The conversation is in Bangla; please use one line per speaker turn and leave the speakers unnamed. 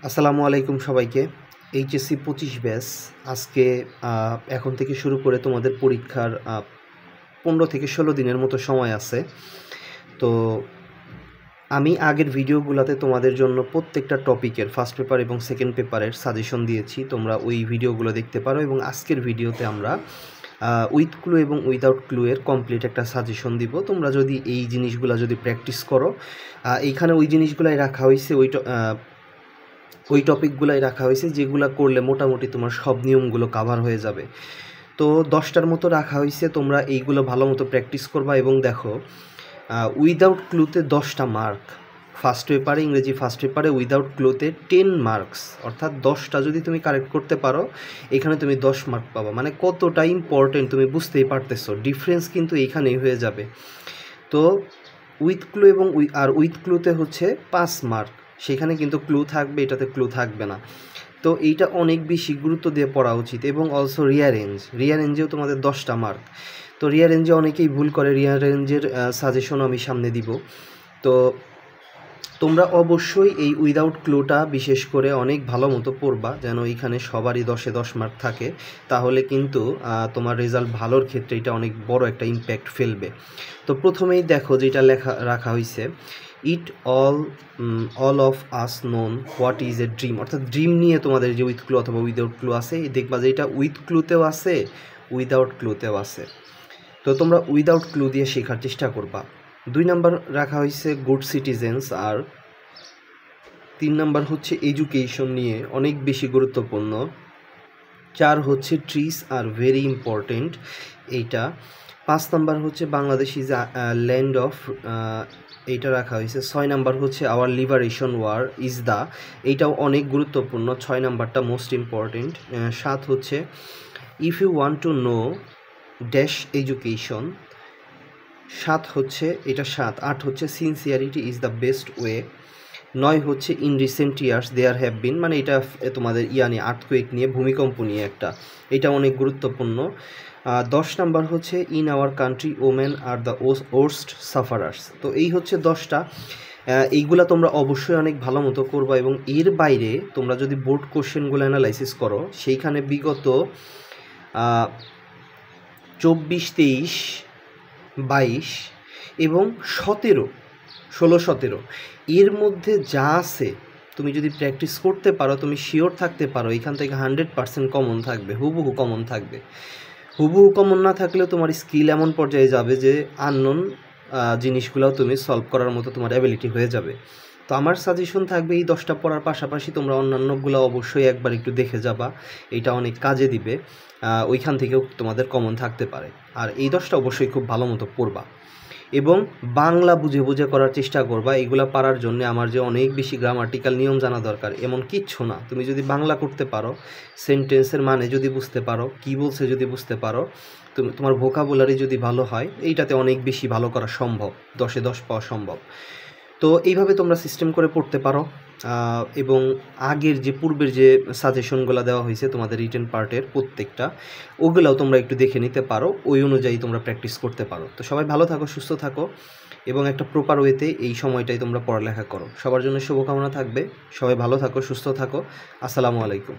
আসসালামু আলাইকুম সবাইকে। এইচএসসি 25 ব্যাচ আজকে এখন থেকে শুরু করে তোমাদের পরীক্ষার 15 থেকে 16 দিনের মতো সময় আছে। তো আমি আগের ভিডিওগুলোতে তোমাদের জন্য প্রত্যেকটা টপিকের ফার্স্ট পেপার এবং সেকেন্ড পেপারের সাজেশন দিয়েছি, তোমরা ওই ভিডিওগুলো দেখতে পারো। এবং আজকের ভিডিওতে আমরা উইথ ক্লু এবং উইদাউট ক্লু এর কমপ্লিট একটা সাজেশন দিব। তোমরা যদি এই জিনিসগুলো যদি প্র্যাকটিস করো, এইখানে ওই জিনিসগুলাই রাখা হয়েছে, ওই টপিকগুলাই রাখা হয়েছে যেগুলো করলে মোটামুটি তোমার সব নিয়মগুলো কাভার হয়ে যাবে। তো 10টার মতো রাখা হয়েছে, তোমরা এইগুলো ভালো মতো প্র্যাকটিস করবা। এবং দেখো, উইদাউট ক্লুতে 10টা মার্ক, ফার্স্ট পেপারে ইংরেজি ফার্স্ট পেপারে উইদাউট ক্লুতে 10 মার্কস, অর্থাৎ 10টা যদি তুমি কারেক্ট করতে পারো এখানে তুমি 10 মার্ক পাবা। মানে কতটা ইম্পর্টেন্ট তুমি বুঝতেই পারতেছো, ডিফারেন্স কিন্তু এইখানেই হয়ে যাবে। তো উইথ ক্লু এবং উইথ ক্লুতে হচ্ছে 5 মার্ক, সেখানে কিন্তু ক্লু থাকবে, এটাতে ক্লু থাকবে না। তো এইটা অনেক বেশি গুরুত্ব দিয়ে পড়া উচিত। এবং অলসো রিয়ারেঞ্জেও তোমাদের 10টা মার্ক। তো রিয়ারেঞ্জে অনেকেই ভুল করে, রিয়ারেঞ্জের সাজেশনও আমি সামনে দিব। তো তোমরা অবশ্যই এই উইদাউট ক্লুটা বিশেষ করে অনেক ভালো মতো পড়বা, যেন এইখানে সবারই 10এ 10 মার্ক থাকে। তাহলে কিন্তু তোমার রেজাল্ট ভালোর ক্ষেত্রে এটা অনেক বড় একটা ইম্প্যাক্ট ফেলবে। তো প্রথমেই দেখো যেটা রাখা হয়েছে, it all of us known what is a dream, অর্থাৎ ড্রিম নিয়ে তোমাদের যে উইথ ক্লু অথবা উইদাউট ক্লু আছে, দেখবা যে এটা উইথ ক্লুতেও আছে উইদাউট ক্লুতেও আছে। তো তোমরা উইদাউট ক্লু দিয়ে শেখার চেষ্টা করবা। 2 নাম্বার রাখা হয়েছে গুড সিটিজেন্স, আর 3 নাম্বার হচ্ছে এডুকেশন নিয়ে অনেক বেশি গুরুত্বপূর্ণ। 4 হচ্ছে ট্রিজ আর ভেরি ইম্পর্টেন্ট এইটা। 5 নাম্বার হচ্ছে বাংলাদেশ ইজ ল্যান্ড অফ, এইটা রাখা হয়েছে। 6 নাম্বার হচ্ছে our liberation war is the, এইটাও অনেক গুরুত্বপূর্ণ, 6 নাম্বারটা মোস্ট ইম্পর্টেন্ট। 7 হচ্ছে if you want to know dash education, 7 হচ্ছে এটা 7। 8 হচ্ছে sincerity is the best way. 9 হচ্ছে in recent years there have been, মানে এটা তোমাদের নিয়ে আর্থকুয়েক নিয়ে, ভূমিকম্প নিয়ে একটা, এটা অনেক গুরুত্বপূর্ণ। 10 নাম্বার হচ্ছে in our country women are the worst সাফারার্স। তো এই হচ্ছে 10টা, এইগুলা তোমরা অবশ্যই অনেক ভালো মতো করবা। এবং এর বাইরে তোমরা যদি বোর্ড কোশ্চেনগুলো অ্যানালাইসিস করো, সেইখানে বিগত 24, 23, 22 এবং 17, 16, 17 এর মধ্যে যা আছে তুমি যদি প্র্যাকটিস করতে পারো, তুমি শিওর থাকতে পারো এখান থেকে 100% কমন থাকবে, হুবহু কমন থাকবে। হুবহু কমন না থাকলেও তোমার স্কিল এমন পর্যায়ে যাবে যে আননোন জিনিসগুলোও তুমি সলভ করার মতো তোমার অ্যাবিলিটি হয়ে যাবে। তো আমার সাজেশন থাকবে এই 10টা পড়ার পাশাপাশি তোমরা অন্যান্যগুলো অবশ্যই একবার একটু দেখে যাবা, এটা অনেক কাজে দিবে। ওইখান থেকেও তোমাদের কমন থাকতে পারে। আর এই 10টা অবশ্যই খুব ভালো মতো পড়বা এবং বাংলা বুঝে বুঝে করার চেষ্টা করবা। এগুলো পারার জন্য আমার যে অনেক বেশি গ্রামাটিক্যাল নিয়ম জানা দরকার এমন কিচ্ছু না। তুমি যদি বাংলা করতে পারো, সেন্টেন্সের মানে যদি বুঝতে পারো, কী বলছে যদি বুঝতে পারো, তোমার ভোকাবুলারি যদি ভালো হয়, এইটাতে অনেক বেশি ভালো করা সম্ভব, 10এ 10 পাওয়া সম্ভব। তো এইভাবে তোমরা সিস্টেম করে পড়তে পারো। এবং আগের যে পূর্বের যে সাজেশনগুলো দেওয়া হয়েছে তোমাদের রিটেন পার্টের প্রত্যেকটা, ওগুলোও তোমরা একটু দেখে নিতে পারো, ওই অনুযায়ী তোমরা প্র্যাকটিস করতে পারো। তো সবাই ভালো থাকো, সুস্থ থাকো এবং একটা প্রপার ওয়েতে এই সময়টাই তোমরা পড়ালেখা করো। সবার জন্য শুভকামনা থাকবে। সবাই ভালো থাকো, সুস্থ থাকো। আসসালামু আলাইকুম।